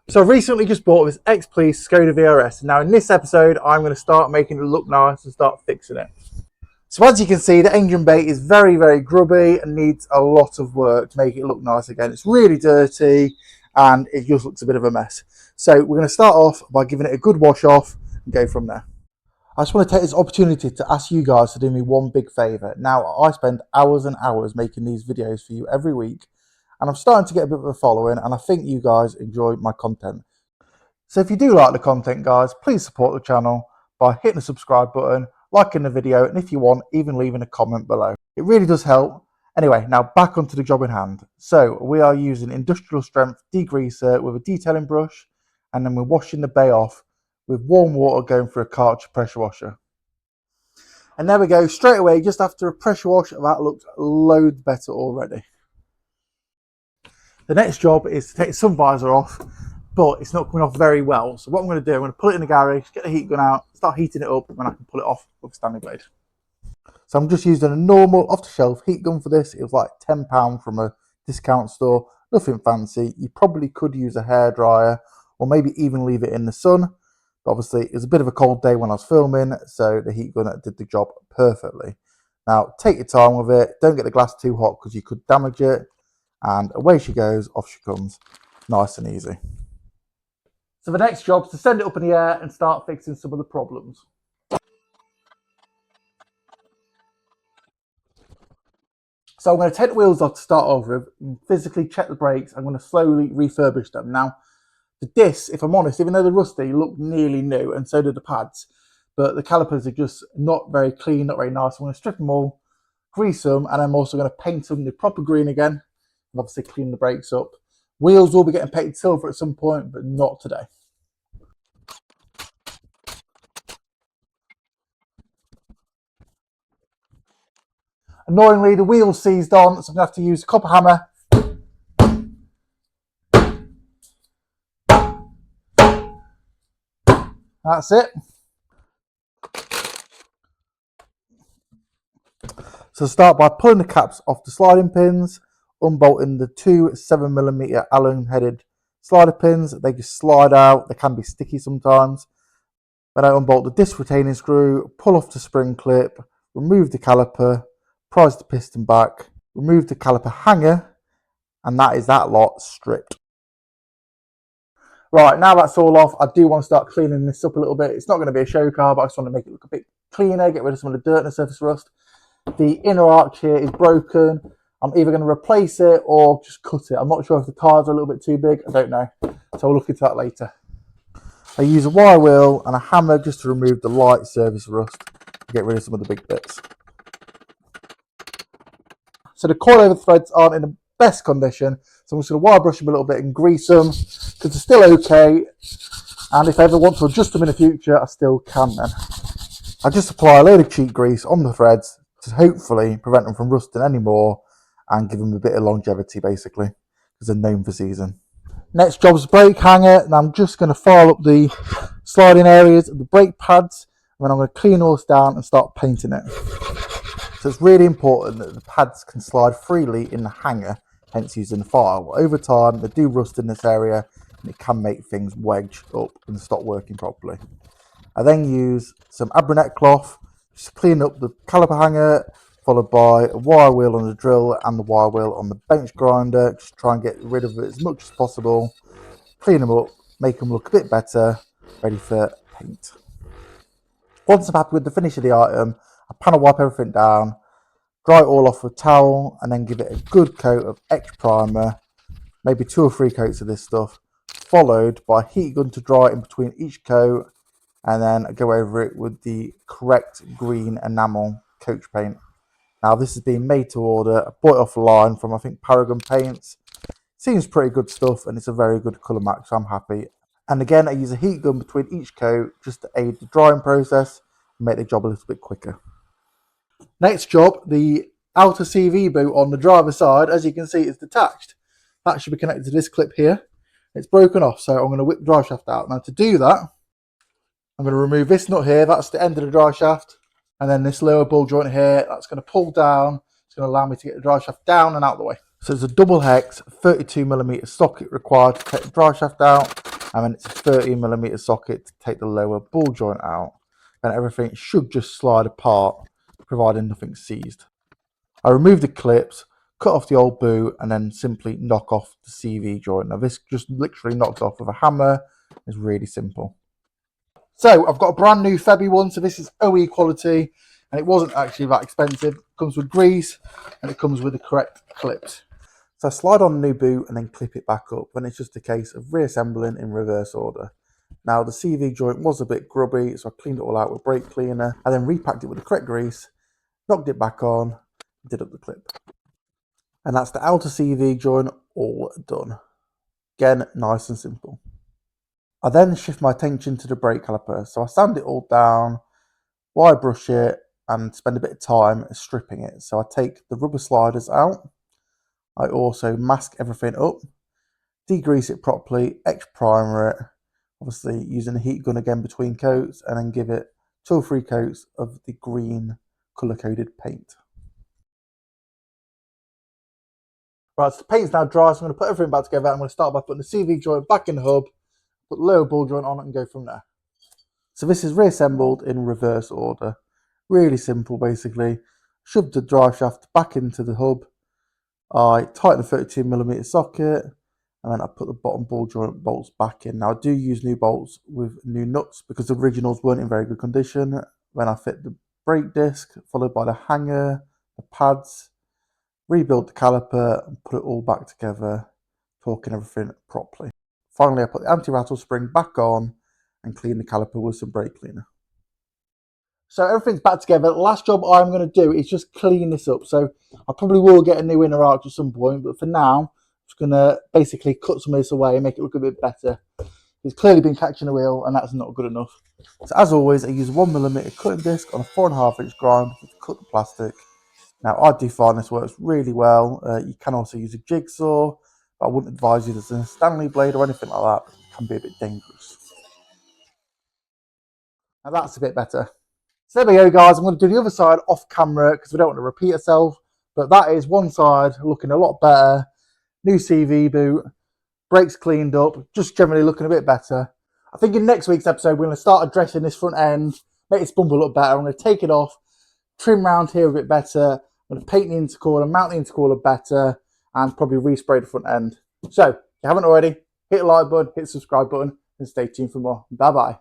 So I recently just bought this ex-Police Skoda VRS. Now in this episode, I'm going to start making it look nice and start fixing it. So as you can see, the engine bay is very, very grubby and needs a lot of work to make it look nice again. It's really dirty and it just looks a bit of a mess. So we're going to start off by giving it a good wash off and go from there. I just want to take this opportunity to ask you guys to do me one big favour. Now, I spend hours and hours making these videos for you every week, and I'm starting to get a bit of a following, and I think you guys enjoy my content. So if you do like the content, guys, please support the channel by hitting the subscribe button, liking the video, and if you want, even leaving a comment below. It really does help. Anyway, now back onto the job in hand. So we are using industrial strength degreaser with a detailing brush, and then we're washing the bay off with warm water going through a cartridge pressure washer. And there we go, straight away, just after a pressure wash, that looks loads better already. The next job is to take the sun visor off, but it's not coming off very well. So what I'm going to do, I'm going to put it in the garage, get the heat gun out, start heating it up, and I can pull it off with a standing blade. So I'm just using a normal off-the-shelf heat gun for this. It was like £10 from a discount store, nothing fancy. You probably could use a hairdryer or maybe even leave it in the sun. But obviously, it was a bit of a cold day when I was filming, so the heat gun did the job perfectly. Now, take your time with it. Don't get the glass too hot because you could damage it. And away she goes, off she comes. Nice and easy. So the next job is to send it up in the air and start fixing some of the problems. So I'm going to take the wheels off to start off with and physically check the brakes. I'm going to slowly refurbish them. Now, the discs, if I'm honest, even though they're rusty, look nearly new, and so do the pads. But the calipers are just not very clean, not very nice. I'm going to strip them all, grease them, and I'm also going to paint them the proper green again, and obviously clean the brakes up. Wheels will be getting painted silver at some point, but not today. Annoyingly, the wheel's seized on, so I'm going to have to use a copper hammer. That's it. So start by pulling the caps off the sliding pins, unbolting the two 7mm Allen headed slider pins. They just slide out, they can be sticky sometimes. Then I unbolt the disc retaining screw, pull off the spring clip, remove the caliper, prise the piston back, remove the caliper hanger, and that is that lot stripped. Right, now that's all off, I do want to start cleaning this up a little bit. It's not going to be a show car, but I just want to make it look a bit cleaner, get rid of some of the dirt and the surface rust. The inner arch here is broken. I'm either going to replace it or just cut it. I'm not sure if the tires are a little bit too big, I don't know. So we'll look into that later. I use a wire wheel and a hammer just to remove the light surface rust to get rid of some of the big bits. So the coilover threads aren't in the best condition, so I'm just going to wire brush them a little bit and grease them because they're still okay, and if I ever want to adjust them in the future, I still can then. I just apply a load of cheap grease on the threads to hopefully prevent them from rusting anymore and give them a bit of longevity basically, because they're known for season. Next job is the brake hanger, and I'm just going to file up the sliding areas of the brake pads, and then I'm going to clean all this down and start painting it. So it's really important that the pads can slide freely in the hanger, hence using the file. Over time, they do rust in this area, and it can make things wedge up and stop working properly. I then use some Abranet cloth, just clean up the caliper hanger, followed by a wire wheel on the drill and the wire wheel on the bench grinder. Just try and get rid of it as much as possible, clean them up, make them look a bit better, ready for paint. Once I'm happy with the finish of the item, I panel wipe everything down, dry it all off with a towel, and then give it a good coat of X primer, maybe 2 or 3 coats of this stuff, followed by a heat gun to dry it in between each coat, and then go over it with the correct green enamel coach paint. Now this is being made to order. I bought it off the line from I think Paragon Paints. Seems pretty good stuff, and it's a very good colour match, so I'm happy. And again, I use a heat gun between each coat just to aid the drying process and make the job a little bit quicker. Next job, the outer CV boot on the driver's side, as you can see, is detached. That should be connected to this clip here. It's broken off, so I'm going to whip the drive shaft out. Now to do that, I'm going to remove this nut here, that's the end of the drive shaft, and then this lower ball joint here, that's going to pull down. It's going to allow me to get the drive shaft down and out of the way. So it's a double hex 32mm socket required to take the drive shaft out. and then it's a 13mm socket to take the lower ball joint out. And everything should just slide apart, providing nothing's seized. I removed the clips, cut off the old boot, and then simply knock off the CV joint. Now this just literally knocks off with a hammer. It's really simple. So I've got a brand new Febby one, so this is OE quality, and it wasn't actually that expensive. It comes with grease, and it comes with the correct clips. So I slide on a new boot and then clip it back up, and it's just a case of reassembling in reverse order. Now the CV joint was a bit grubby, so I cleaned it all out with brake cleaner. I then repacked it with the correct grease, knocked it back on, did up the clip. And that's the outer CV joint all done. Again, nice and simple. I then shift my attention to the brake caliper. So I sand it all down, wire brush it, and spend a bit of time stripping it. So I take the rubber sliders out. I also mask everything up, degrease it properly, X-primer it, obviously using a heat gun again between coats, and then give it 2 or 3 coats of the green colour-coded paint. Right, so the paint's now dry, so I'm going to put everything back together. I'm going to start by putting the CV joint back in the hub, put the lower ball joint on it, and go from there. So this is reassembled in reverse order. Really simple, basically. Shove the drive shaft back into the hub. I tighten the 32mm socket, and then I put the bottom ball joint bolts back in. Now I do use new bolts with new nuts because the originals weren't in very good condition. Then I fit the brake disc, followed by the hanger, the pads, rebuild the caliper, and put it all back together, torquing everything properly. Finally, I put the anti-rattle spring back on and clean the caliper with some brake cleaner. So everything's back together. The last job I'm going to do is just clean this up. So I probably will get a new inner arch at some point, but for now, I'm just going to basically cut some of this away and make it look a bit better. It's clearly been catching the wheel, and that's not good enough. So as always, I use a 1mm cutting disc on a 4.5-inch grind to cut the plastic. Now I do find this works really well. You can also use a jigsaw, but I wouldn't advise you using a Stanley blade or anything like that. It can be a bit dangerous. Now that's a bit better. So there we go, guys. I'm going to do the other side off camera because we don't want to repeat ourselves. But that is one side looking a lot better. New CV boot, brakes cleaned up, just generally looking a bit better. I think in next week's episode, we're going to start addressing this front end, make this bumper look better. I'm going to take it off, trim round here a bit better. I'm going to paint the intercooler, mount the intercooler better, and probably respray the front end. So if you haven't already, hit the like button, hit the subscribe button, and stay tuned for more. Bye-bye.